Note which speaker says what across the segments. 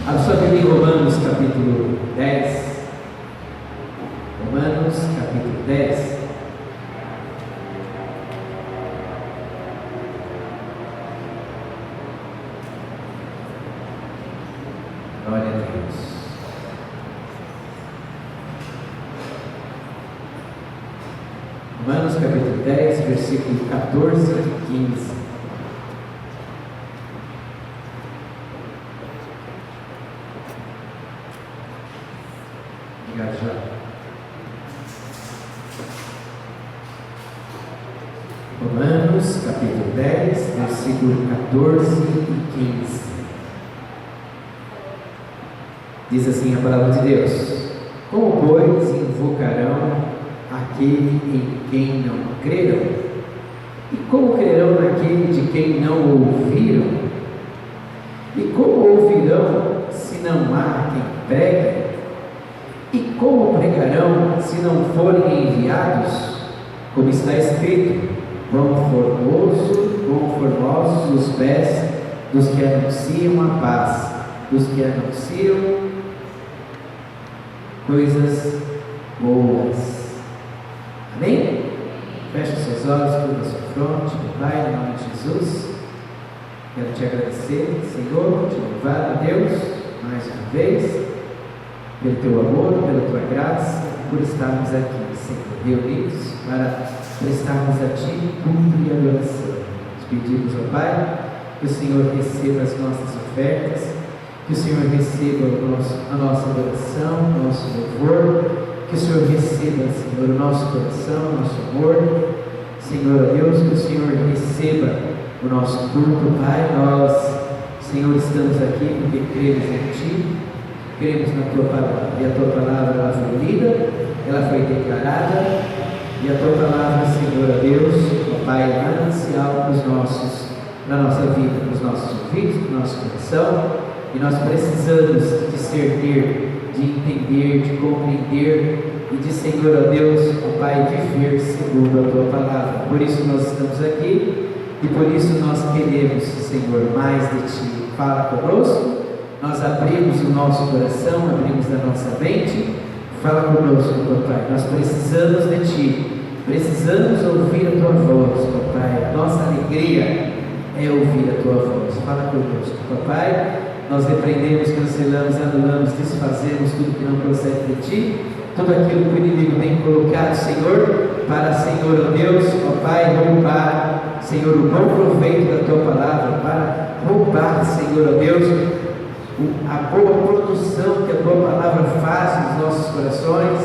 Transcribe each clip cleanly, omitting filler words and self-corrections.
Speaker 1: A sua Bíblia em Romanos capítulo 10. Romanos capítulo 10. Glória a Deus. Romanos capítulo 10, versículo 14 e 15. Obrigado, João. Romanos capítulo 10, versículo 14 e 15. Diz assim a palavra de Deus: como, pois, invocarão aquele em quem não creram? E como crerão naquele de quem não ouviram? E como ouvirão se não há quem pregue? E como pregarão se não forem enviados? Como está escrito: quão formosos os pés dos que anunciam a paz, dos que anunciam coisas boas. Amém? Feche os seus olhos, curva a sua fronte. Pai, em nome de Jesus, quero te agradecer, Senhor, te louvar a Deus mais uma vez pelo teu amor, pela tua graça, por estarmos aqui, Senhor, reunidos para prestarmos a ti culto e adoração. Te pedimos, ó Pai, que o Senhor receba as nossas ofertas, que o Senhor receba a nossa adoração, o nosso louvor, que o Senhor receba, Senhor, o nosso coração, o nosso amor, Senhor, Deus, que o Senhor receba o nosso culto, Pai. Nós, Senhor, estamos aqui porque cremos em Ti, cremos na Tua Palavra, e a Tua Palavra ela foi lida, ela foi declarada, e a Tua Palavra, Senhor, Deus, ó Pai, é manancial na nossa vida, nos nossos ouvidos, no nosso coração. E nós precisamos discernir, de entender, de compreender e de, Senhor, ó Deus, ó Pai, viver segundo a Tua Palavra. Por isso nós estamos aqui e por isso nós queremos, Senhor, mais de Ti. Fala conosco, nós abrimos o nosso coração, abrimos a nossa mente. Fala conosco, ó Pai, nós precisamos de Ti, precisamos ouvir a Tua voz, ó Pai. A nossa alegria é ouvir a Tua voz. Fala conosco, ó Pai. Nós repreendemos, cancelamos, anulamos, desfazemos tudo que não procede de Ti, tudo aquilo que o inimigo tem colocado, Senhor, para, Senhor, ó Deus, ó Pai, roubar, Senhor, o bom proveito da Tua Palavra, para roubar, Senhor, ó Deus, a boa produção que a Tua Palavra faz nos nossos corações.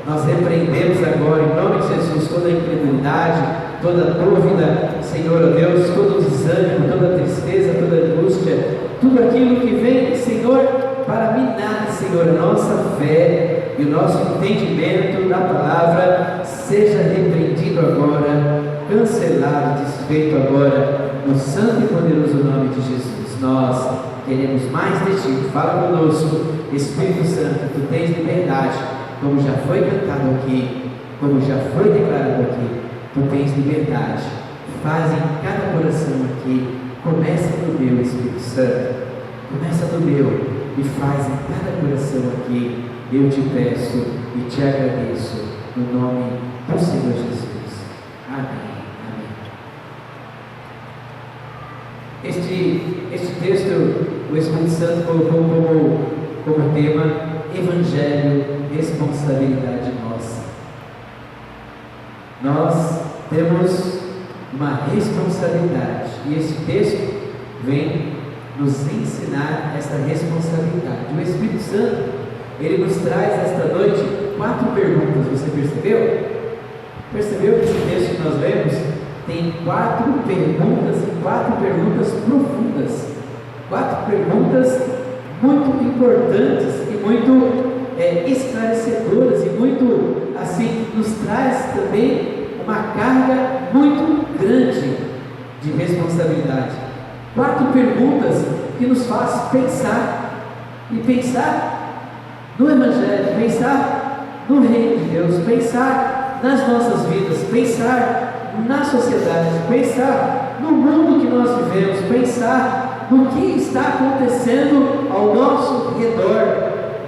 Speaker 1: Nós repreendemos agora, em nome de Jesus, toda a incredulidade, toda dúvida, Senhor, ó Deus, todo o desânimo, toda a tristeza, toda a angústia, tudo aquilo que vem, Senhor, para minar, Senhor, a nossa fé e o nosso entendimento da palavra, seja repreendido agora, cancelado, desfeito agora, no santo e poderoso nome de Jesus. Nós queremos mais de Ti. Fala conosco, Espírito Santo. Tu tens liberdade, como já foi cantado aqui, como já foi declarado aqui. Tu tens liberdade. Faz em cada coração aqui. Começa no meu, Espírito Santo. Começa no meu e faz em cada coração aqui. Eu te peço e te agradeço no nome do Senhor Jesus. Amém. Este texto, o Espírito Santo colocou como tema Evangelho, responsabilidade nossa. Nós temos uma responsabilidade e esse texto vem nos ensinar essa responsabilidade. O Espírito Santo, ele nos traz esta noite 4 perguntas. Você percebeu? Percebeu que esse texto que nós lemos tem 4 perguntas e 4 perguntas profundas, 4 perguntas muito importantes e muito esclarecedoras e muito assim nos traz também uma carga muito grande de responsabilidade. 4 perguntas que nos faz pensar e pensar no Evangelho, pensar no Reino de Deus, pensar nas nossas vidas, pensar na sociedade, pensar no mundo que nós vivemos, pensar no que está acontecendo ao nosso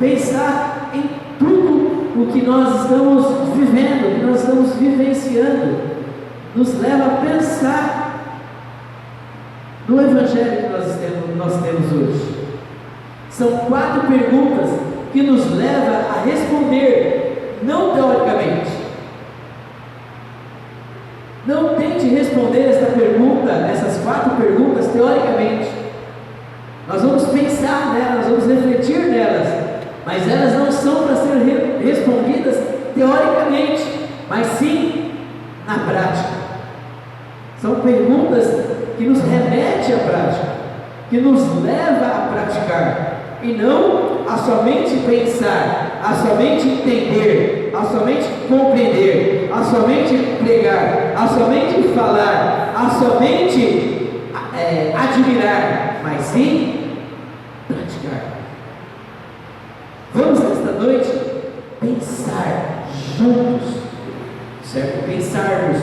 Speaker 1: pensar em tudo o que nós estamos vivendo, que nós estamos vivenciando, nos leva a pensar no Evangelho que nós temos hoje. São 4 perguntas que nos levam a responder, não teoricamente. Não tente responder essas 4 perguntas teoricamente. Nós vamos pensar nelas, nós vamos refletir nelas, mas elas não são para ser respondidas teoricamente, mas sim na prática. São perguntas que nos remetem à prática, que nos leva a praticar, e não a somente pensar, a somente entender, a somente compreender, a somente pregar, a somente falar, a somente admirar, mas sim praticar. Vamos nesta noite pensar juntos, certo? Pensarmos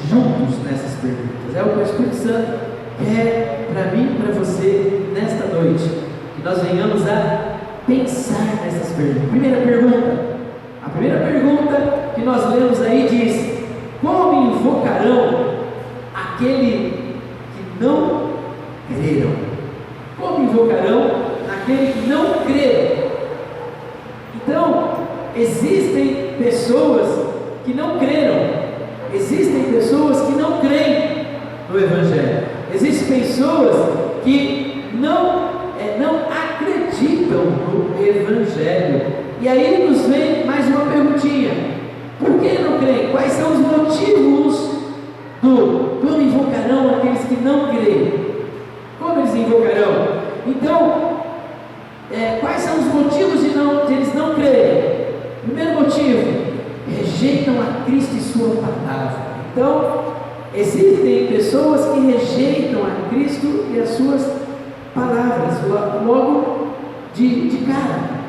Speaker 1: juntos nessas perguntas. É o que o Espírito Santo quer para mim e para você nesta noite, que nós venhamos a pensar nessas perguntas. A primeira pergunta que nós lemos aí diz: como invocarão aquele que não creram? Como invocarão aquele que não creram? Então, existem pessoas que não creram, existem pessoas que não creem no Evangelho, existem pessoas que não acreditam no Evangelho. E aí nos vem mais uma perguntinha: por que não creem? Quais são os motivos como invocarão aqueles que não creem? Como eles invocarão? Então, quais são os motivos de eles não crerem? Primeiro motivo: rejeitam a Cristo e sua palavra. Então, existem pessoas que rejeitam a Cristo e as suas palavras, logo de cara.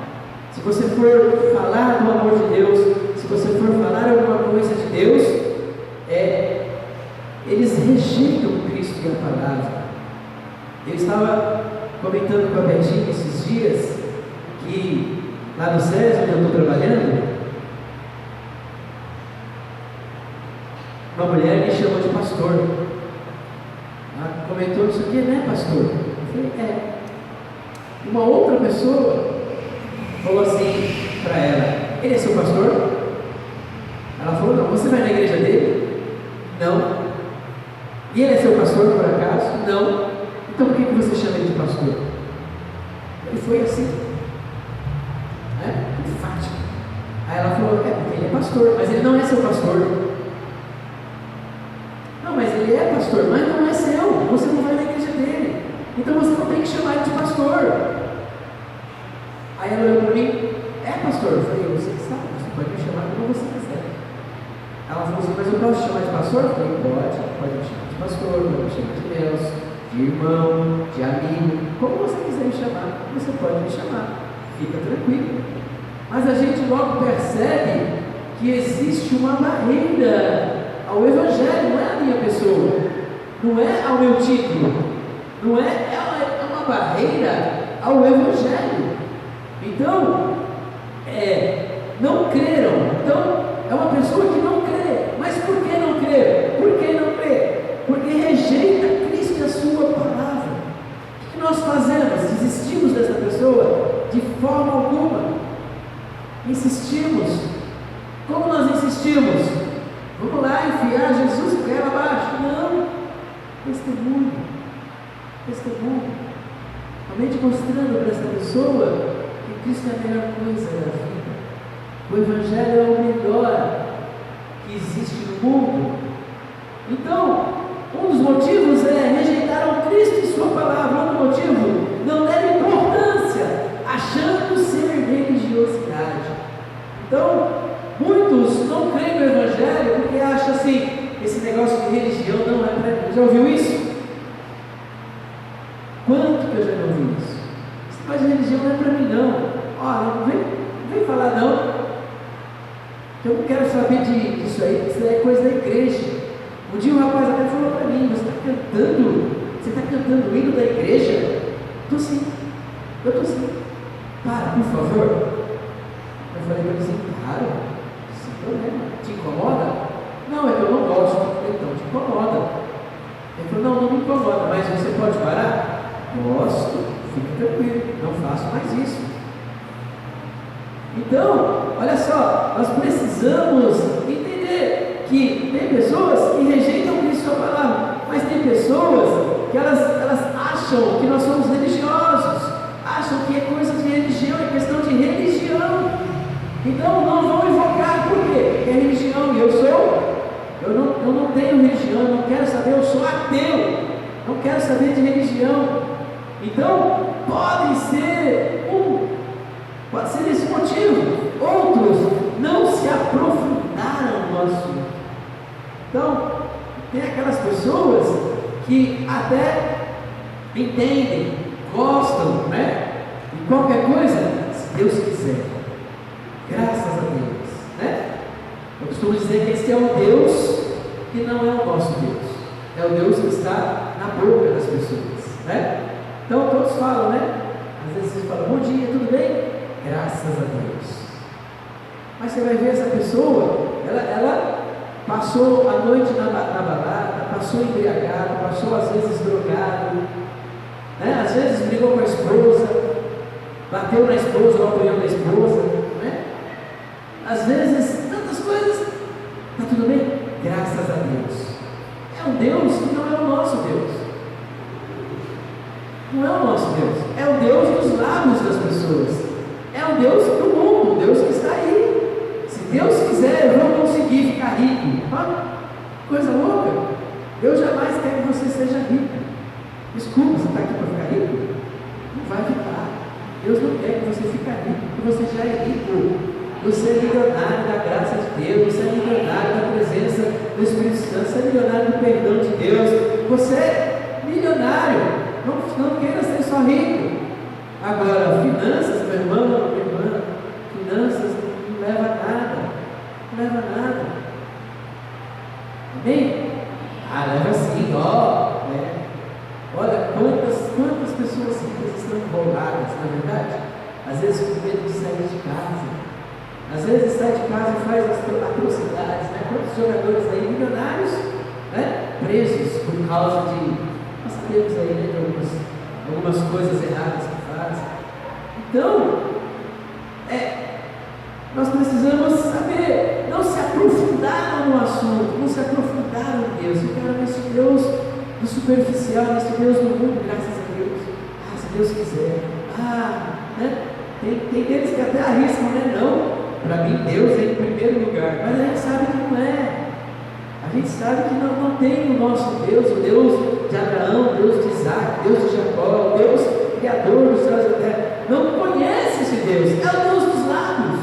Speaker 1: Se você for falar do amor de Deus, se você for falar alguma coisa de Deus, eles rejeitam Cristo e a palavra. Eu estava comentando com a Betinha esses dias que lá no SES, onde eu estou trabalhando, uma mulher me chamou de pastor. Ela comentou isso aqui, né, pastor? Eu falei, Uma outra pessoa falou assim para ela: ele é seu pastor? Ela falou: não. Você vai na igreja dele? Não. E ele é seu pastor por acaso? Não. Então por que você chama ele de pastor? Ele foi assim, enfático. Aí ela falou: porque ele é pastor, mas ele não é seu pastor. Não, mas ele é pastor, mas não é seu. Você não vai na igreja dele, então você não tem que chamar ele de pastor. Aí ela olhou para mim: pastor? Eu falei: você que sabe, você pode me chamar como você quiser. Ela falou assim: mas eu posso te chamar de pastor? Eu falei: pode me chamar de pastor, pode me chamar de Deus, de irmão, de amigo, como você quiser me chamar, você pode me chamar, fica tranquilo. Mas a gente logo percebe que existe uma barreira ao Evangelho, não é a minha pessoa, não é ao meu título, não é uma barreira ao Evangelho. Então, não creram. Então, é uma pessoa que não crê. Mas por que não crê? Por que não crê? Porque rejeita Cristo e a sua palavra. O que nós fazemos? Desistimos dessa pessoa? De forma alguma. Insistimos. Como nós insistimos? Vamos lá enfiar Jesus por ela abaixo? Não. Testemunho. Somente mostrando para essa pessoa que Cristo é a melhor coisa da vida. O Evangelho é o melhor que existe no mundo. Então, um dos motivos é rejeitaram Cristo e sua palavra. Outro motivo: não deram importância, achando ser religiosidade. Então, muitos não creem no Evangelho porque acham assim: esse negócio de religião não é para mim. Já ouviu isso? Quanto que eu já não ouvi isso? Esse negócio de religião não é para mim não. Não vem falar não. Eu não quero saber disso aí, isso é coisa da igreja. Um dia um rapaz até falou para mim: você está cantando o hino da igreja? Eu estou sim. Para, por favor. Eu falei para ele assim, claro, sem problema. Te incomoda? Não, é que eu não gosto. Então te incomoda. Ele falou, não me incomoda, mas você pode parar? Gosto, fica tranquilo, não faço mais isso. Então, olha só, nós precisamos entender que tem pessoas que rejeitam Cristo a palavra, mas tem pessoas que elas acham que nós somos religiosos, acham que é coisa de religião, é questão de religião. Então não vão invocar, por quê? É religião, e eu não tenho religião, eu não quero saber, eu sou ateu, não quero saber de religião. Então pode ser esse motivo. Outros não se aprofundaram no assunto. Então tem aquelas pessoas que até entendem, gostam, né? E qualquer coisa, se Deus quiser, graças a Deus, né? Eu costumo dizer que esse é o Deus que não é o nosso Deus, é o Deus que está na boca das pessoas, né? Então todos falam, né? Às vezes vocês falam, bom dia, tudo bem? Graças a Deus. Mas você vai ver essa pessoa, ela passou a noite na balada, passou embriagado, passou às vezes drogado, né? Às vezes brigou com a esposa, bateu na esposa ou apanhou na esposa, né? Às vezes, tantas coisas. Está tudo bem? Graças a Deus. É um Deus que não é o nosso Deus. Não é o nosso Deus. É o Deus dos lábios das pessoas. É o Deus do mundo, o Deus que está aí. Se Deus quiser, eu vou conseguir ficar rico. Ah, coisa louca. Deus jamais quer que você seja rico. Desculpa, você está aqui para ficar rico? Não vai ficar. Deus não quer que você fique rico, porque você já é rico. Você é milionário da graça de Deus, você é milionário da presença do Espírito Santo, você é milionário do perdão de Deus, você é milionário. Não queira ser só rico. Agora, finanças, meu irmão, minha irmã, finanças não leva a nada. Não leva a nada. Amém? Leva sim, ó. Olha, quantas pessoas ricas estão enroladas, na verdade? Às vezes com medo de sair de casa. Às vezes sai de casa e faz as atrocidades, né? Quantos jogadores aí, milionários, né? Presos por causa de, nós sabemos aí, né? De algumas coisas erradas que fazem. Então, nós precisamos saber, não se aprofundaram no assunto, não se aprofundaram em Deus, ficaram nesse Deus do superficial, nesse Deus do mundo, graças a Deus. Se Deus quiser. Né? Tem deles que até arriscam, né? Não. Para mim, Deus é em primeiro lugar, mas a gente sabe que não é. A gente sabe que não tem o nosso Deus, o Deus de Abraão, o Deus de Isaac, Deus de Jacó, o Deus criador dos céus e da terra. Não conhece esse Deus, é o Deus dos lábios.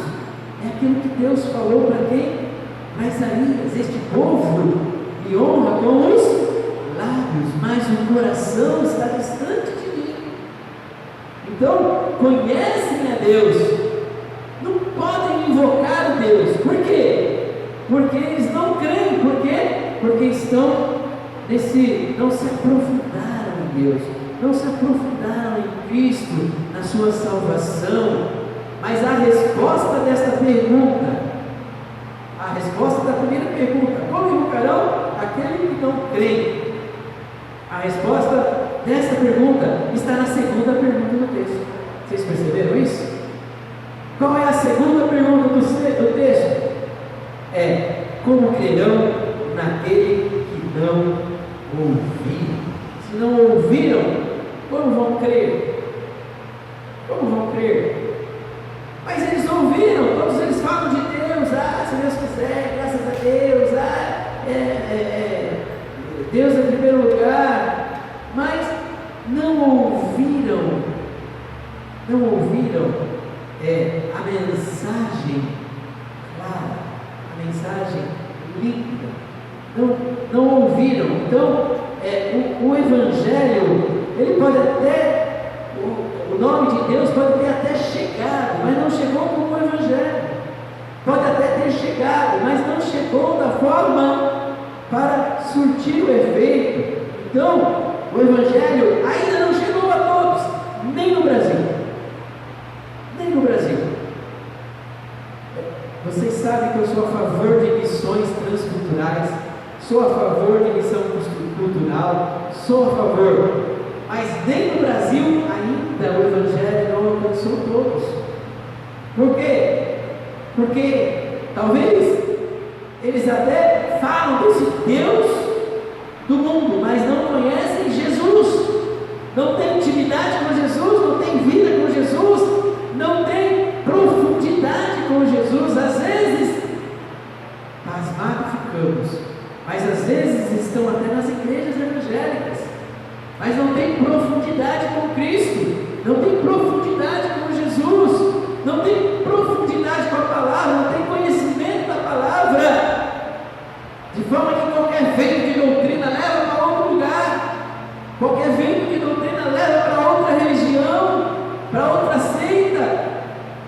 Speaker 1: É aquilo que Deus falou para quem? Para Isaías: este povo me honra com os lábios, mas o coração está distante de mim. Então, conhecem a Deus, não podem invocar o Deus. Por quê? Porque eles não creem. Por quê? Porque estão não se aprofundaram em Deus, não se aprofundaram em Cristo, na sua salvação. Mas a resposta desta pergunta, a resposta da primeira pergunta, como invocarão aquele que não crê? A resposta dessa pergunta está na segunda pergunta do texto. Vocês perceberam isso? Qual é a segunda pergunta do texto? Como crerão naquele que não ouviram? Se não ouviram, como vão crer? Como vão crer? Mas eles ouviram, todos eles falam de Deus. Se Deus quiser, graças a Deus. Deus é em primeiro lugar. Mas não ouviram a mensagem clara, a mensagem límpida. Não ouviram. Então, o Evangelho, ele pode até, o nome de Deus pode ter até chegado, mas não chegou como o Evangelho. Pode até ter chegado, mas não chegou da forma para surtir o efeito. Então, o Evangelho ainda não chegou a todos, nem no Brasil. sabe que eu sou a favor de missões transculturais, sou a favor de missão cultural, sou a favor, mas nem no Brasil ainda o Evangelho não alcançou todos. Por quê? Porque talvez eles até falam desse Deus do mundo, mas não conhecem Jesus, não tem intimidade com Jesus, não tem vida com Jesus, não tem profundidade com Jesus. Às vezes, pasmados ficamos, mas às vezes estão até nas igrejas evangélicas, mas não tem profundidade com Cristo, não tem profundidade com Jesus, não tem profundidade com a palavra, não tem conhecimento da palavra, de forma que qualquer vento de doutrina leva para outro lugar, qualquer vento de doutrina leva para outra religião, para outra seita,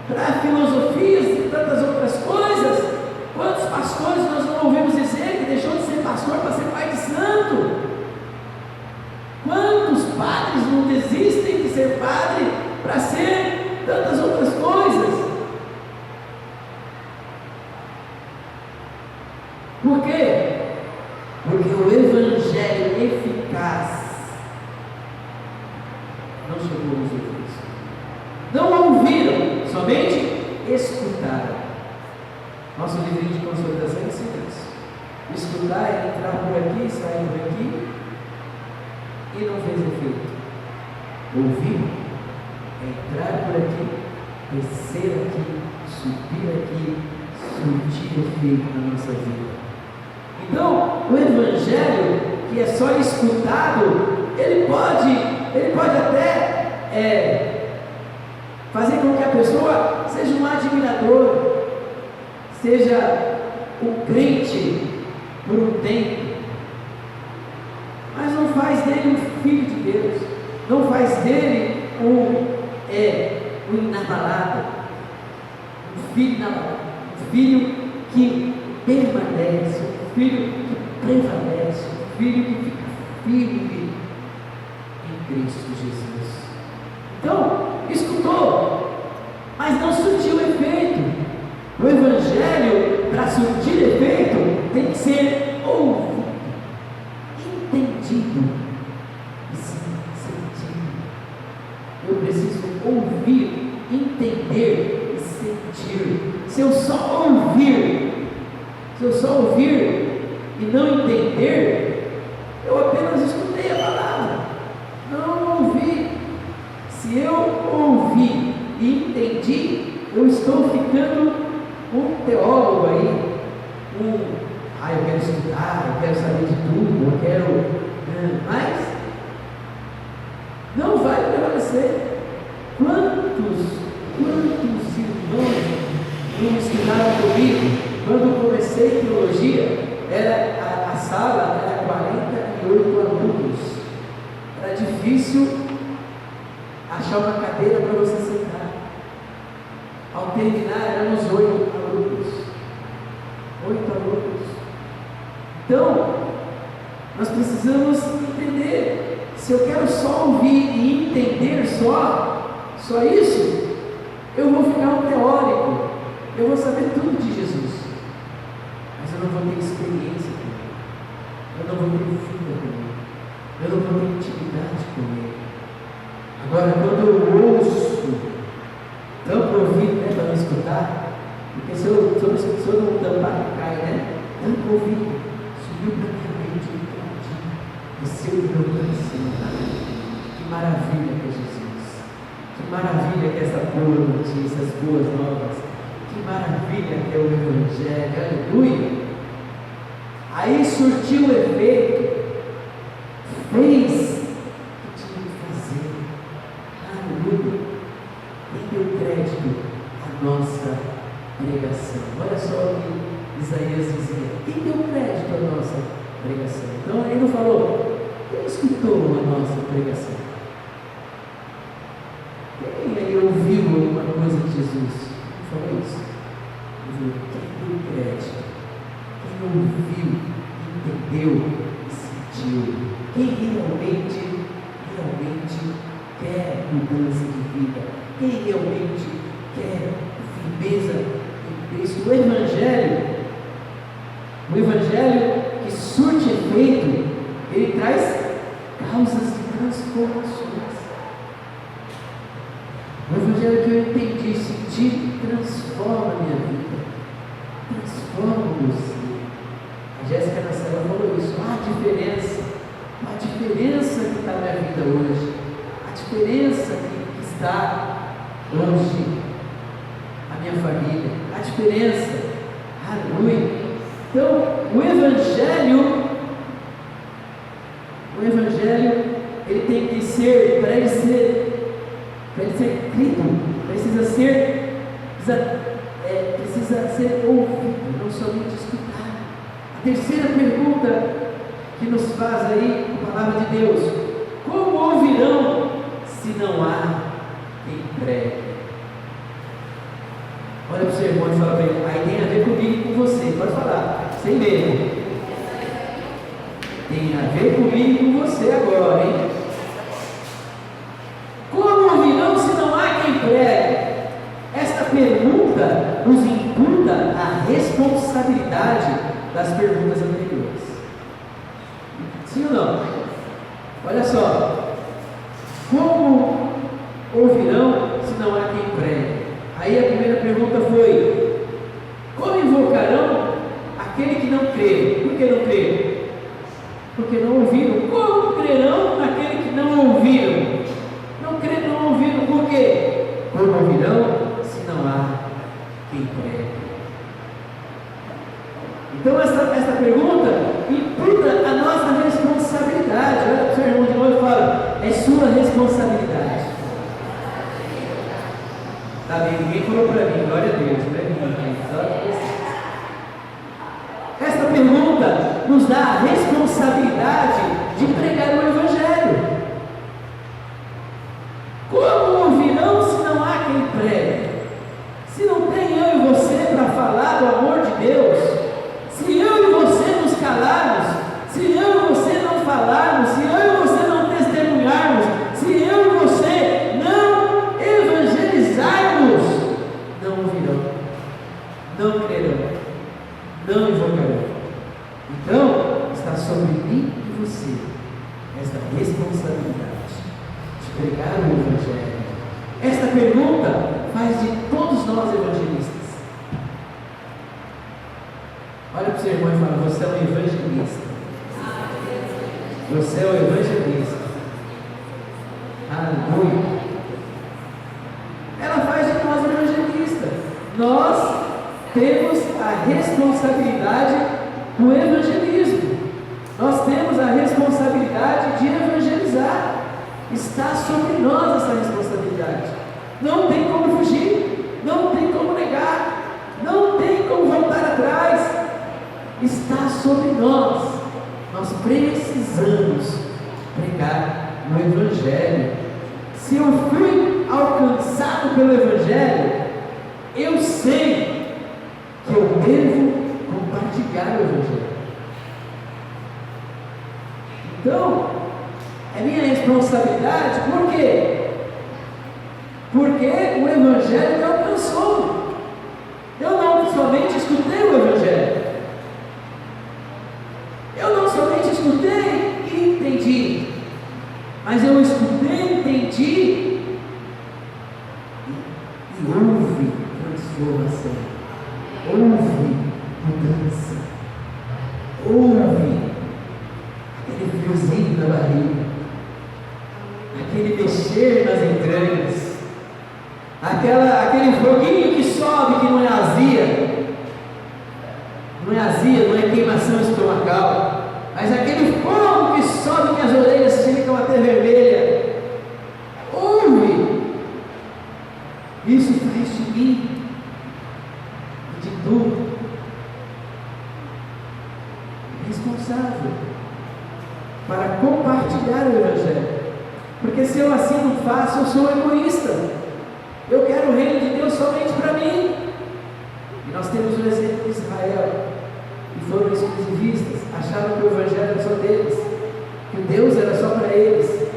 Speaker 1: para filosofias e tantas outras coisas. Quantos pastores nós não ouvimos dizer que deixou de ser pastor para ser pai de santo? Quantos padres não desistem de ser padre para ser tantas outras coisas? Por quê? Porque o Evangelho eficaz não chegou aos ouvidos, não ouviram, somente escutaram. Nosso livrinho de consolidação ensina isso. Escutar é entrar por aqui, sair por aqui, e não fez efeito. Ouvir é entrar por aqui, descer aqui, subir aqui, surtir efeito na nossa vida. Então, o Evangelho, que é só escutado, ele pode até fazer com que a pessoa seja um admirador, seja um crente por um tempo, mas não faz dele um filho de Deus, não faz dele um inabalado, um filho inabalado, um filho que permanece, um filho que prevalece, um filho que fica firme em Cristo Jesus. Então, escutou, mas não surtiu efeito. O Evangelho, para surtir efeito, tem que ser ouvido, entendido e sentido. Eu preciso ouvir, entender e sentir. Se eu só ouvir e não entender, eu apenas escutei a palavra, não ouvi. Se eu ouvi e entendi, eu estou ficando um teólogo aí, eu quero estudar, eu quero saber de tudo, eu quero, mas não vai prevalecer. Quantos irmãos não estudaram comigo? Quando comecei teologia, a sala era 48 alunos, era difícil achar uma cadeira para você sentar. Ao terminar, éramos 8 alunos. Então, nós precisamos entender. Se eu quero só ouvir e entender só isso, eu vou ficar um teórico. Eu vou saber tudo de Jesus, mas eu não vou ter experiência com Ele, eu não vou ter vida com Ele, eu não vou ter intimidade com Ele. Agora, quando eu ouço, tampa o ouvido, para não escutar, porque se eu não tampar, cai, tampa o ouvido, subiu para minha mente, desceu para o meu coração. Que maravilha que é Jesus, que maravilha que é essa boa notícia, as boas novas, que maravilha que é o Evangelho, aleluia. Aí surtiu o efeito, fez o que tinha que fazer, aleluia. Quem deu crédito à nossa pregação? Olha só o que Isaías dizia: quem deu crédito à nossa pregação? Então ele não falou, quem escutou a nossa pregação? Quem aí ouviu alguma coisa de Jesus? Não falou isso? Ele falou, quem deu crédito? Quem ouviu, entendeu e sentiu? Quem realmente quer mudança de vida? Quem realmente quer firmeza em Cristo. O Evangelho que surte efeito, ele traz causas de transformações. O Evangelho que eu entendi, senti, transforma a minha vida, transforma o meu ser. A Jéssica Nacela falou isso. Há diferença que está na minha vida hoje, a diferença que está hoje, a minha família, a diferença, aleluia. Então, o Evangelho, ele tem que ser, para ele ser crido, precisa ser ouvido, não somente escutado. A terceira pergunta que nos faz aí a palavra de Deus: como ouvirão se não há quem pregue? Olha para o seu irmão e fala para ele: aí tem a ver comigo e com você, pode falar, sem medo. Tem a ver comigo e com você agora, hein? Como ouvirão se não há quem pregue? Esta pergunta nos imputa a responsabilidade das perguntas anteriores. Sim ou não? Olha só. Como ouvirão se não há quem pregue? Aí a primeira pergunta foi: como invocarão aquele que não crê? Por que não crê? Porque não ouviram. Como crerão naquele que não ouviram? Não ouviram, por quê? Como ouvirão se não há quem pregue? Então esta pergunta imputa a nossa responsabilidade. Olha para o seu irmão de novo e fala: é sua responsabilidade. Está bem, ninguém falou para mim, glória a Deus, Esta pergunta nos dá a responsabilidade de pregar o Evangelho. Como ouvirão se não há quem pregue? Se não tem eu e você para falar do amor de Deus, se eu e você nos calarmos, se eu e você não falarmos, se eu e você não testemunharmos, se eu e você não evangelizarmos, não ouvirão, não crerão, não invocarão. Então, está sobre mim e você esta responsabilidade de pregar o Evangelho. Esta pergunta faz de todos nós evangelistas. Olha para o seu irmão e fala: você é um evangelista. Você é um evangelista. Aleluia. Ela faz de nós evangelistas. Nós temos a responsabilidade do evangelismo. Nós temos a responsabilidade de evangelizar. Está sobre nós essa responsabilidade. Não tem como fugir, não tem como negar, não tem como voltar atrás. Está sobre nós. Nós precisamos pregar o Evangelho. Se eu fui alcançado pelo Evangelho, eu sei que eu devo compartilhar o Evangelho. Então, é minha responsabilidade. Por quê? Porque o Evangelho me alcançou. Eu não somente escutei o Evangelho, eu não somente escutei e entendi, mas eu escutei, entendi e houve transformação, houve mudança, houve aquele friozinho na barriga, aquele mexer nas entranhas, aquele foguinho que sobe, que não é azia, não é queimação estomacal, mas aquele fogo que sobe, que as orelhas ficam até vermelhas. Ouve! Isso faz de mim e de tu responsável para compartilhar o Evangelho. Porque se eu assim não faço, eu sou egoísta. Eu quero o reino de Deus somente para mim. E nós temos o exemplo de Israel, que foram exclusivistas, achavam que o Evangelho era só deles, que o Deus era só para eles,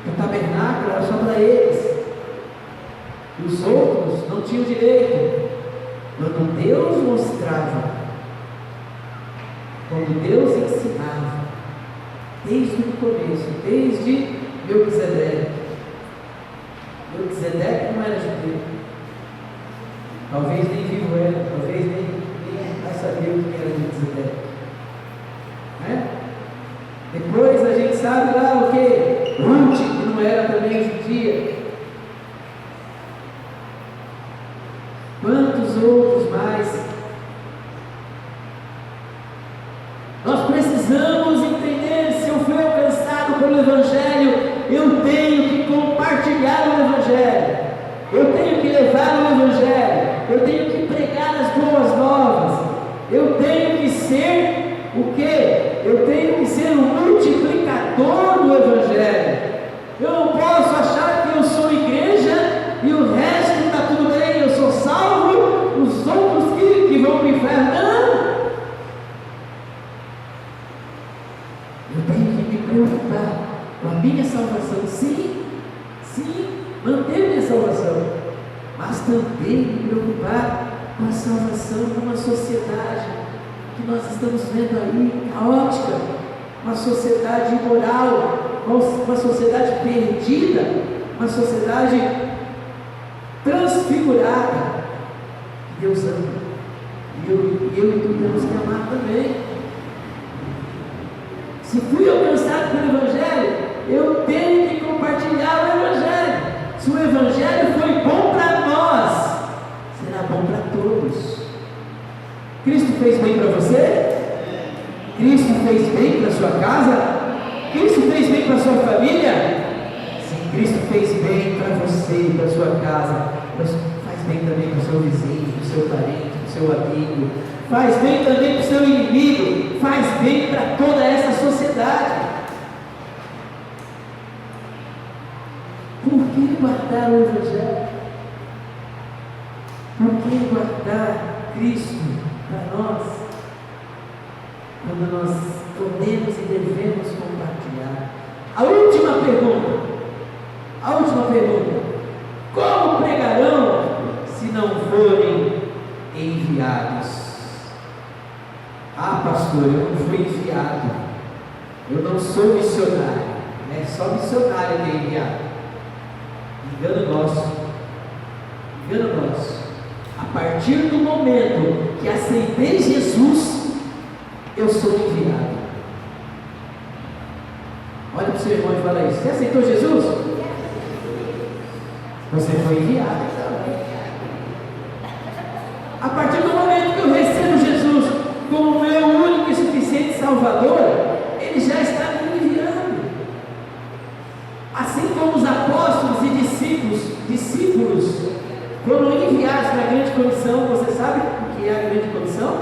Speaker 1: que o tabernáculo era só para eles, e os outros não tinham direito. Quando Deus mostrava, quando Deus ensinava, desde o começo, desde Melquisedeque. Melquisedeque não era judeu, talvez nem vivo era, talvez nem vai saber o que era Melquisedeque, né? Depois a gente sabe lá o que? Ruth, que não era também judia. Quantos outros mais? Nós precisamos entender: se eu fui alcançado pelo Evangelho, eu tenho que compartilhar o Evangelho, eu tenho que levar o Evangelho, eu tenho que pregar as boas novas, eu tenho que ser o quê? Eu tenho que ser um multiplicador do Evangelho. Eu não posso achar que eu sou igreja e o resto está tudo bem, eu sou salvo, os outros que vão para o inferno. Não! Eu tenho que me preocupar com a minha salvação, sim, manter minha salvação, mas também me preocupar com a salvação de uma sociedade que nós estamos vendo aí, caótica, uma sociedade imoral, uma sociedade perdida, uma sociedade transfigurada, que Deus ama, e eu e tu temos que amar também. Se fui alcançado pelo Evangelho, eu tenho que compartilhar o Evangelho. Se o Evangelho foi bom para nós, será bom para todos. Cristo fez bem para você? Cristo fez bem para sua casa? Cristo fez bem para sua família? Sim, Cristo fez bem para você, para sua casa. Faz bem também para o seu vizinho, para o seu parente, para o seu amigo. Faz bem também para o seu inimigo. Faz bem para toda essa sociedade. Por que guardar o Evangelho? Por que guardar Cristo para nós, quando nós podemos e devemos compartilhar? A última pergunta: como pregarão se não forem enviados? Ah, pastor, eu não fui enviado, eu não sou missionário, é só missionário que é enviado. Engano nosso. A partir do momento que aceitei Jesus, eu sou enviado. Olha para o seu irmão e fala isso: você aceitou Jesus? Você foi enviado, então. A partir do momento que eu recebo Jesus como meu único e suficiente Salvador, Ele já está me enviando. Assim como os apóstolos e discípulos foram enviados para a grande comissão. Você sabe o que é a grande comissão?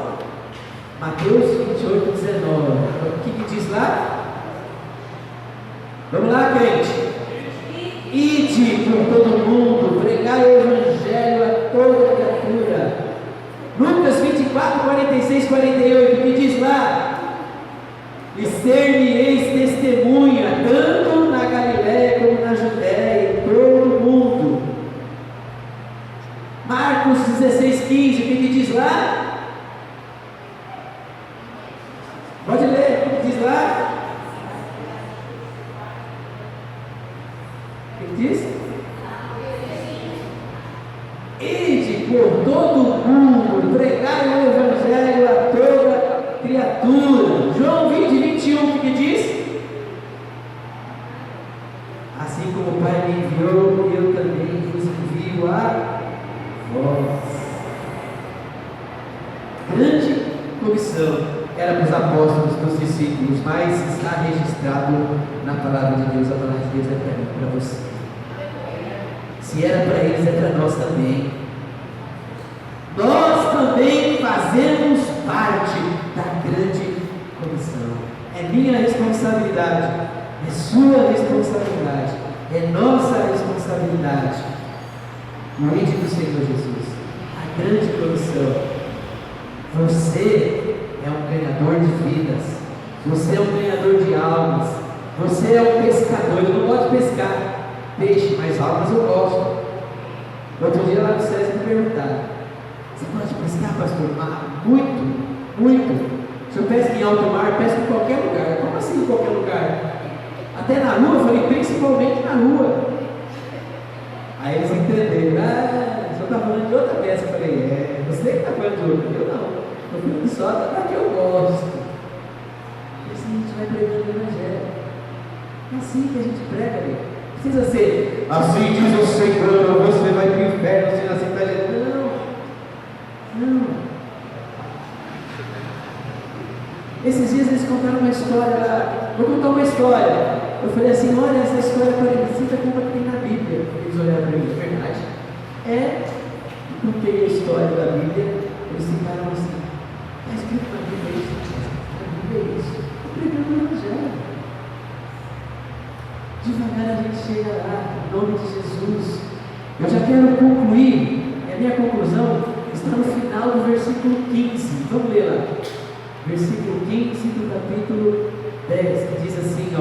Speaker 1: Mateus 28, 19. O que diz lá? Vamos lá, crente. Ide por todo mundo, pregai o Evangelho a toda criatura. Lucas 24, 46, 48, o que diz lá? E ser-me-eis testemunha, tanto na Galiléia como na Judéia, em todo o mundo. Marcos 16, 15, o que diz lá? Pode ler, o que diz lá? O que diz? Ide por todo o mundo, pregai o Evangelho a toda criatura. João 20, 21, o que diz? Assim como o Pai me enviou, eu também vos envio a vós. Grande comissão era para os apóstolos, para os discípulos, mas está registrado na palavra de Deus. A palavra de Deus é para mim, para você. Se era para eles, é para nós também. Nós também fazemos parte da grande comissão. É minha responsabilidade, é sua responsabilidade, é nossa responsabilidade. No ide do Senhor Jesus, a grande comissão. Você é um ganhador de vidas, você é um ganhador de almas, você é um pescador. Eu não gosto de pescar peixe, mas almas eu gosto. Outro dia lá no César me perguntaram: Você gosta de pescar, pastor? Muito, muito. Se eu pesco em alto mar, pesco em qualquer lugar. Como assim em qualquer lugar? Até na rua, eu falei, principalmente na rua. Aí eles entenderam, só está falando de outra pesca. Eu falei, você que está falando de outra, eu não. Eu falei, só da que eu gosto. E assim a gente vai pregando o Evangelho. É assim que a gente prega, ali. Precisa ser, assim diz o Senhor, você vai para o inferno, se assim está dizendo. Não. Esses dias eles contaram uma história lá. Vou contar uma história. Eu falei assim, olha, essa história parecida com uma que tem na Bíblia. Eles olharam para mim, é verdade. Porque a história da Bíblia, eles ficaram assim, está escrito na Bíblia isso, na Bíblia é isso. Estou pregando o Evangelho. Devagar a gente chega lá, em nome de Jesus. Eu já quero concluir, e a minha conclusão está no final do versículo 15. Vamos ler lá. Versículo 15 do capítulo 10, que diz assim,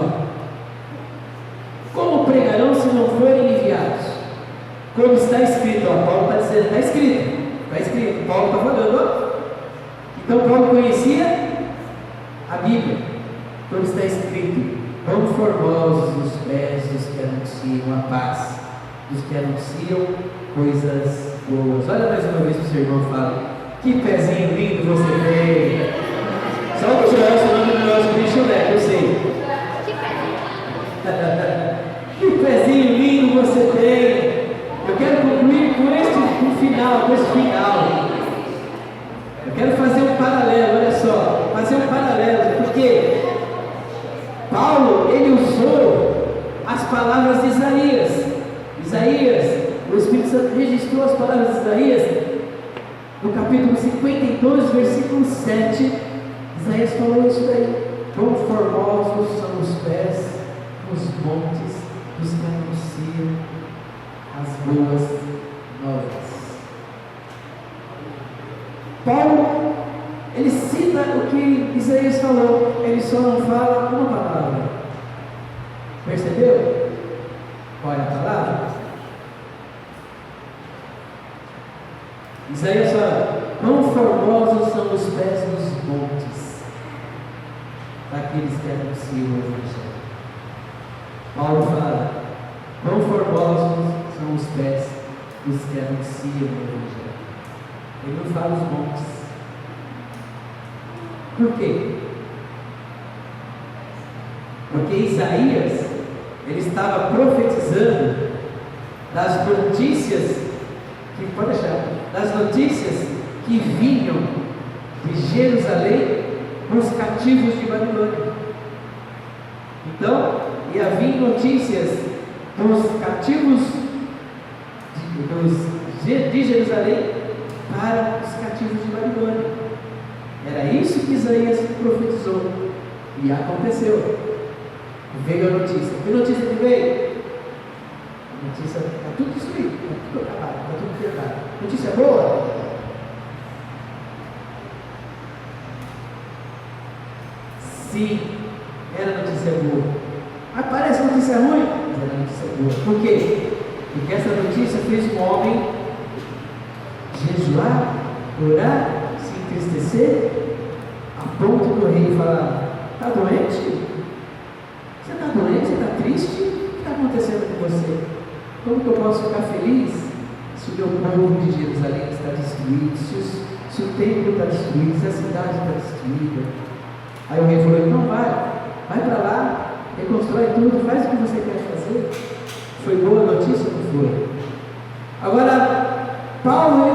Speaker 1: como pregarão se não forem enviados? Como está escrito, Paulo está dizendo, está escrito, Paulo está falando, Então Paulo conhecia a Bíblia, como está escrito, quão formosos os pés dos que anunciam a paz, dos que anunciam coisas boas. Olha mais uma vez para o seu irmão e fala, que pezinho lindo você tem. Só o Joel, o nome do nosso bicho é, eu sei. Que pezinho lindo você tem. Eu quero concluir com final. Eu quero fazer um paralelo, olha só. Porque Paulo, ele usou as palavras de Isaías, o Espírito Santo registrou as palavras de Isaías, no capítulo 52, versículo 7. Isaías falou isso daí. Quão formosos são os pés nos montes dos que anunciam as boas novas. Paulo, ele cita o que Isaías falou, ele só não fala uma palavra. Percebeu? Qual é a palavra? Isaías fala, quão formosos são os pés nos montes daqueles que anunciam o Evangelho. Paulo fala, quão formosos são os pés dos que anunciam o Evangelho. Ele não fala os montes. Por quê? Porque Isaías, ele estava profetizando das notícias que vinham de Jerusalém nos cativos de Babilônia. Então, ia vir notícias dos cativos de Jerusalém para os cativos de Babilônia. Era isso que Isaías profetizou. E aconteceu. Veio a notícia. Que notícia que veio? A notícia está tudo destruído, está tudo acabado, está tudo quebrado. Notícia boa? Sim, era notícia boa. Mas parece notícia ruim, mas era notícia boa. Por quê? Porque essa notícia fez um homem jejuar, orar, se entristecer, a ponto do rei falar: está doente? Você está doente? Você está triste? O que está acontecendo com você? Como que eu posso ficar feliz se o meu povo de Jerusalém está destruído, se o templo está destruído, se a cidade está destruída? Aí o rei falou: não, vai para lá, reconstrói tudo, faz o que você quer fazer. Foi boa a notícia ou não foi? Agora, Paulo,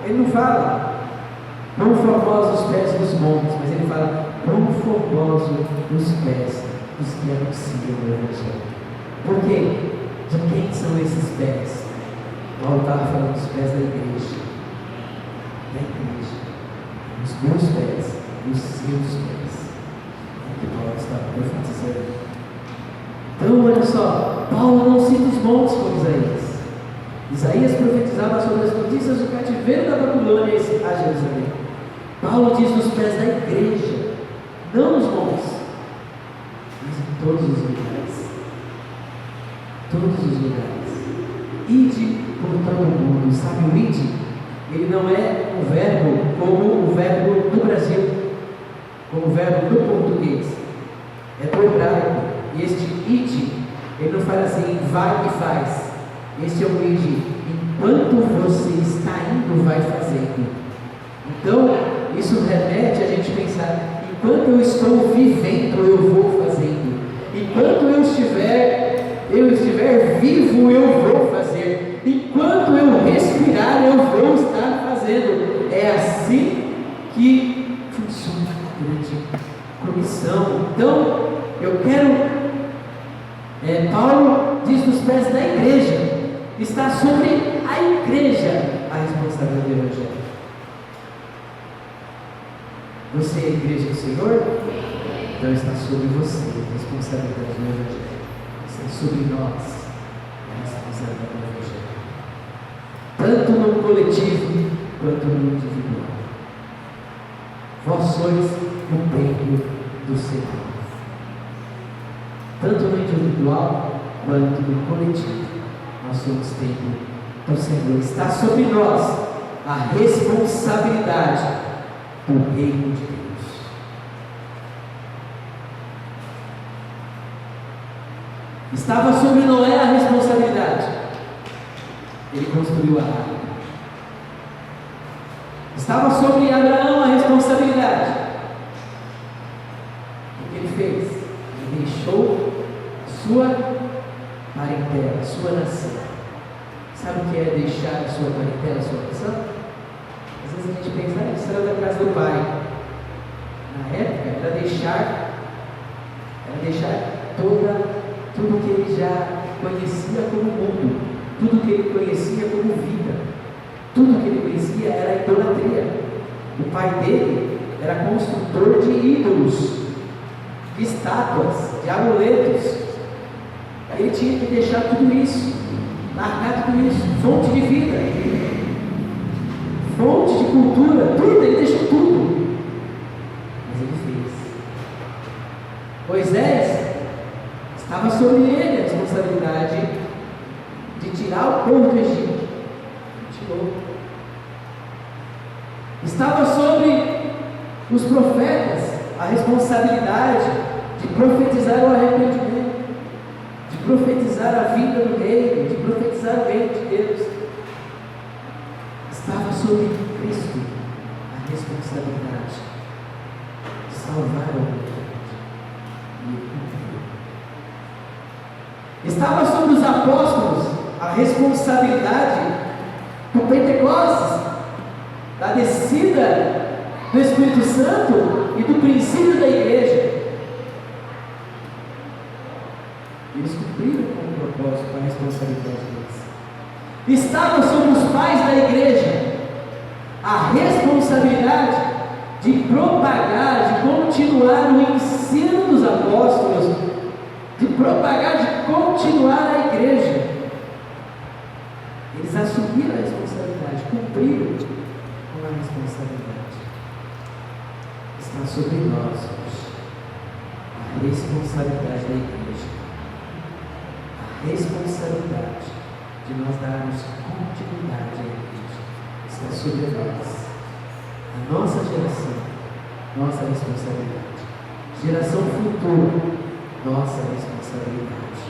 Speaker 1: ele não fala quão formosos os pés dos montes, mas ele fala quão formosos os pés dos que anunciam o Evangelho. Por quê? De quem são esses pés? Paulo estava falando dos pés da igreja. Da igreja. Os meus pés, os seus pés. É o que Paulo estava profetizando. Então, olha só, Paulo não cita os montes como Isaías. Isaías profetizava sobre as notícias do cativeiro da Babilônia a Jerusalém. Paulo diz nos pés da igreja, não nos montes, mas em todos os lugares. Todos os lugares. Ide por todo o mundo. Sabe o ide? ele não é um verbo como o verbo do Brasil, como o verbo do português, é do hebraico. E este id, ele não fala assim, vai e faz. Este é o id, enquanto você está indo, vai fazendo. Então, isso remete a gente pensar, enquanto eu estou vivendo, eu vou fazendo. Enquanto eu estiver vivo, eu vou fazer. Enquanto eu respirar, eu vou estar fazendo. É assim que funciona a grande comissão. Então, eu quero... Paulo diz nos pés da igreja, está sobre a igreja a responsabilidade do Evangelho. Você é a igreja do Senhor? Então está sobre você a responsabilidade do Evangelho. Está sobre nós a responsabilidade do Evangelho, tanto no coletivo quanto no individual. Vós sois o templo do Senhor, tanto no individual quanto no coletivo. Nós somos templo do Senhor. Está sobre nós a responsabilidade do reino de Deus. Estava sobre Noé a responsabilidade. Ele construiu a arca. Estava sobre Abraão a responsabilidade. O que ele fez? Ele deixou sua parentela, sua nação. Sabe o que é deixar a sua parentela, a sua nação? Às vezes a gente pensa, isso era da casa do pai. Na época, era deixar tudo que ele já conhecia como mundo, tudo que ele conhecia como vida, tudo que ele conhecia era idolatria. O pai dele era construtor de ídolos, de estátuas, de amuletos. Ele tinha que deixar tudo isso, largar tudo isso, fonte de vida, fonte de cultura, tudo, ele deixou tudo. Mas ele fez. Moisés, estava sobre ele a responsabilidade de tirar o povo do Egito. Ele tirou. Estava sobre os profetas a responsabilidade de profetizar o arrependimento, de profetizar a vinda do reino, de profetizar o reino de Deus. Estava sobre Cristo a responsabilidade de salvar o mundo. Estava sobre os apóstolos a responsabilidade do Pentecostes, da descida do Espírito Santo e do princípio da igreja. Eles cumpriram com o propósito, com a responsabilidade deles. Estava sobre os pais da igreja a responsabilidade de propagar, de continuar o ensino dos apóstolos, de propagar, de continuar a igreja. Eles assumiram a responsabilidade, cumpriram com a responsabilidade. Está sobre nós hoje a responsabilidade da igreja, a responsabilidade de nós darmos continuidade à igreja. Está sobre nós, a nossa geração, nossa responsabilidade, geração futura, nossa responsabilidade.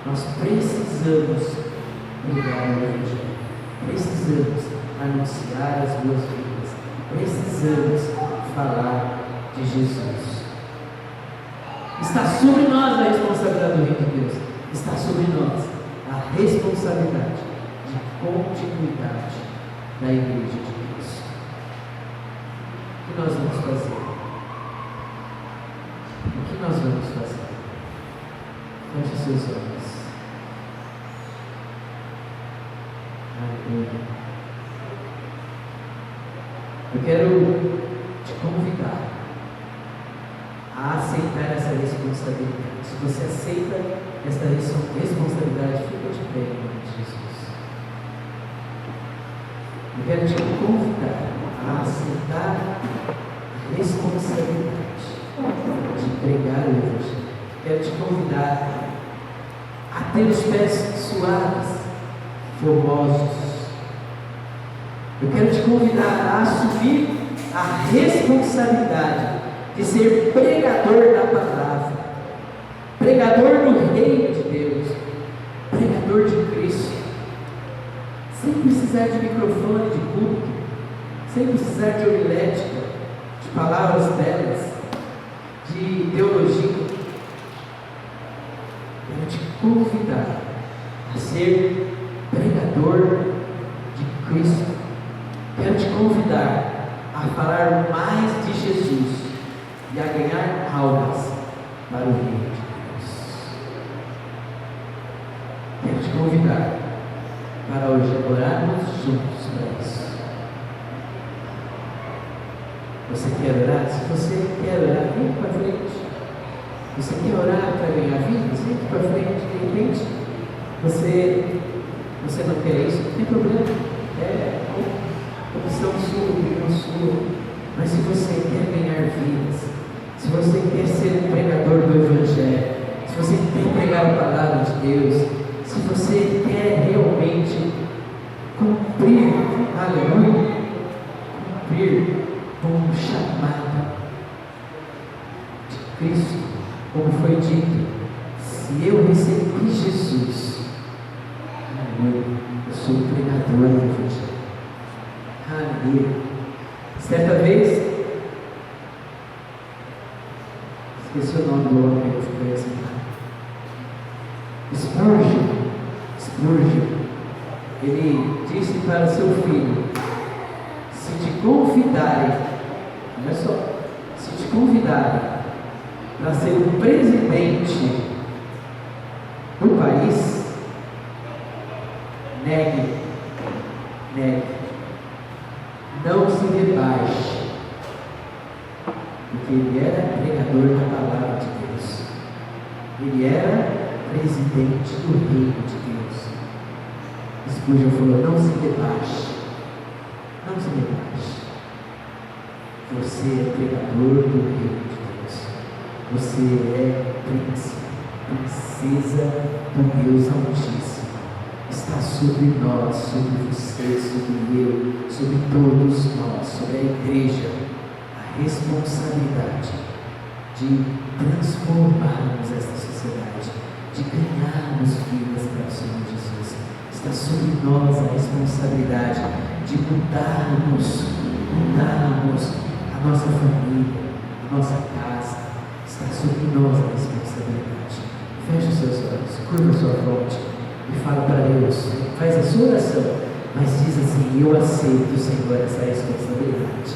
Speaker 1: Nós precisamos pregar o Evangelho, precisamos anunciar as boas-vindas, precisamos falar de Jesus. Está sobre nós a responsabilidade do reino de Deus, está sobre nós a responsabilidade de continuidade da igreja de Deus. O que nós vamos fazer? O que nós vamos fazer? Feche seus olhos. Aleluia. Eu quero te convidar a aceitar essa responsabilidade. Se você aceita essa responsabilidade, fica de pé em nome de Jesus. Eu quero te convidar a aceitar a responsabilidade de pregar o Evangelho. Quero te convidar a ter os pés suaves, formosos, Eu quero te convidar a assumir a responsabilidade de ser pregador da palavra, pregador do reino de Deus, pregador de Cristo, sem precisar de microfone, de público, sem precisar de homilética, de palavras belas, de teologia. Quero te convidar a ser pregador de Cristo. Quero te convidar a falar mais de Jesus e a ganhar almas para o reino de Deus. Quero te convidar para hoje orarmos juntos para isso. Você quer orar? Se você quer orar, vem para frente. Você quer orar para ganhar vida? Vem para frente. De repente, você não quer isso, não tem problema. É opção sua, opinião sua. Mas se você quer ganhar vidas, se você quer ser um pregador do Evangelho, se você quer pregar a palavra de Deus, se você quer realmente cumprir, aleluia, cumprir com o chamado de Cristo, como foi dito, se eu recebi Jesus, aleluia, eu sou o pregador do Evangelho. Aleluia. Certa vez, esqueci o nome do homem que foi assim, Spurgeon, ele disse para seu filho: se te convidarem, olha só, se te convidarem para ser o presidente do país, negue. Não se rebaixe, porque ele era pregador da palavra de Deus, ele era presidente do reino de Deus. Spurgeon falou: não se rebaixe, não se rebaixe. Você é pregador do reino de Deus, você é príncipe, princesa do Deus Altíssimo. Está sobre nós, sobre você, sobre eu, sobre todos nós, sobre a igreja, a responsabilidade de transformarmos esta sociedade, de ganharmos vidas para o Senhor Jesus. Está sobre nós a responsabilidade de mudarmos a nossa família, a nossa casa. Está sobre nós a responsabilidade. Feche os seus olhos, curva a sua fronte e fala para Deus. Faz a sua oração, mas diz assim: eu aceito, Senhor, essa responsabilidade.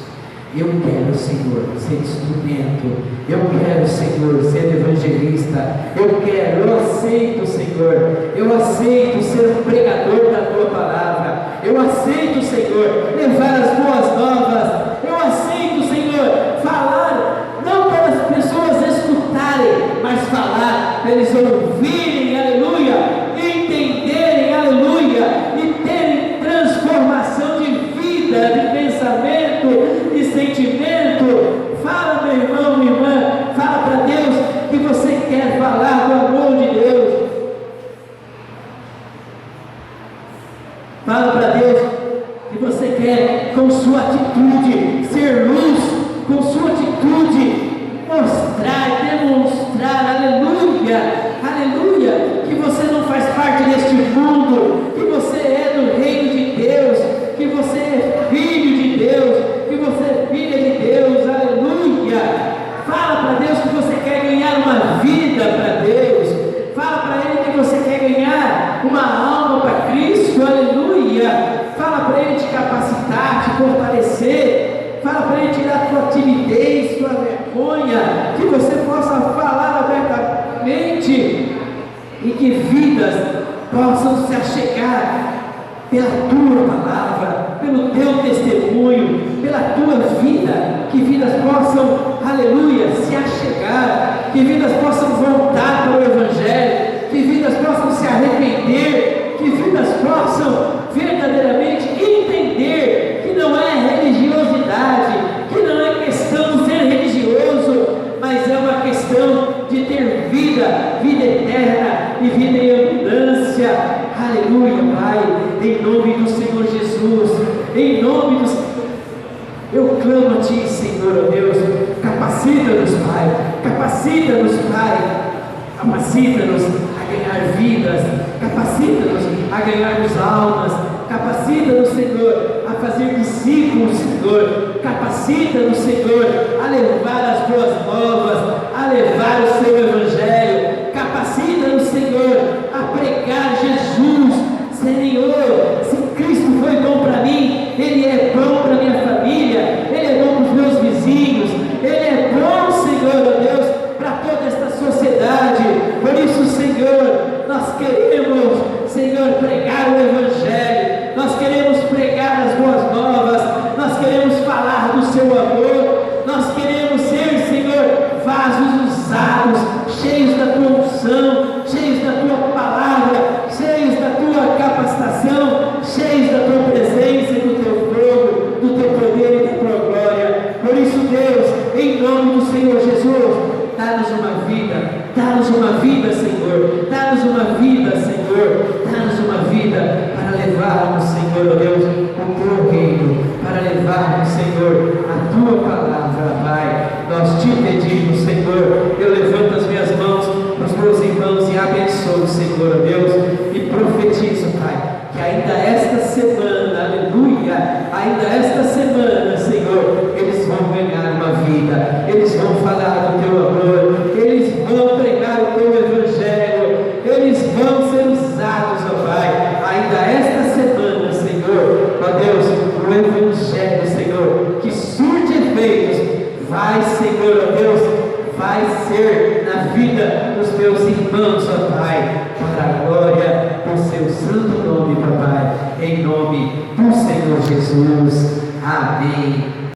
Speaker 1: Eu quero, Senhor, ser instrumento. Eu quero, Senhor, ser evangelista. Eu aceito, Senhor. Eu aceito ser um pregador da Tua palavra. Eu aceito, Senhor, levar as boas novas. Eu aceito, Senhor, falar, não para as pessoas escutarem, mas falar para eles ouvirem, aleluia, entenderem, aleluia, e terem transformação de vida, de pensamento, de sentimento. Fala, meu irmão, minha irmã, fala para Deus que você quer falar do amor de Deus. Fala para Deus que você quer, com sua atitude, ser luz, com sua atitude, mostrar, demonstrar, aleluia, aleluia, que você não faz parte deste mundo, que você é do reino de Deus, que você é filho de Deus, que você é filha de Deus, aleluia. Fala para Deus que você quer ganhar uma vida para Deus, fala para Ele que você quer ganhar uma alma para Cristo, aleluia. Fala para Ele te capacitar, te fortalecer, fala para Ele tirar tua timidez, tua vergonha, que você possa falar abertamente e que vidas possam se achegar pela tua palavra, pelo teu testemunho, pela tua vida, que vidas possam, aleluia, se achegar, que vidas possam voltar para o Evangelho, que vidas possam se arrepender, que vidas possam verdadeiramente entender que não é religiosidade, que não é questão de ser religioso, mas é uma questão de ter vida, vida eterna e vida em abundância. Aleluia, Pai, em nome do Senhor Jesus, em nome Senhor, ó Deus, capacita-nos, Pai, capacita-nos, Pai, capacita-nos a ganhar vidas, capacita-nos a ganharmos almas, capacita-nos, Senhor, a fazer discípulos, Senhor, capacita-nos, Senhor, a levar as boas novas, a levar o seu Evangelho, capacita-nos, Senhor, a pregar Jesus. Senhor, se Cristo foi bom para mim, Ele é bom para minha família, Ele é bom para os meus vizinhos, Ele é bom, Senhor, ó Deus, para toda esta sociedade. Por isso, Senhor, nós queremos, Senhor, pregar o Evangelho, nós queremos pregar as boas novas, nós queremos falar do seu amor, nós queremos ser, Senhor, vasos usados, cheios da tua unção, cheios da tua palavra, cheios da tua capacitação, cheios da tua presença e do teu fogo, do teu poder e da tua glória. Por isso, Deus, em nome do Senhor Jesus, dá-nos uma vida, Senhor, dá-nos uma vida, Senhor, dá-nos uma vida para levarmos, Senhor, ó Deus, o teu reino, para levarmos, Senhor, a tua palavra, Pai. Nós te pedimos, Senhor, eu levanto as minhas mãos para os meus irmãos e abençoo, Senhor, ó Deus, e profetizo, Pai, que ainda esta semana, aleluia, ainda esta semana, Senhor, eles vão ganhar uma vida, eles vão falar do teu amor, eles vão pregar o teu Evangelho, eles vão ser usados, ó Pai, ainda esta semana, Senhor, ó Deus, o Evangelho, Senhor, que surte efeitos, vai, Senhor, ó Deus, vai ser na vida dos meus irmãos, ó Pai, para a glória do seu santo nome, papai, em nome do Senhor Jesus. Amém.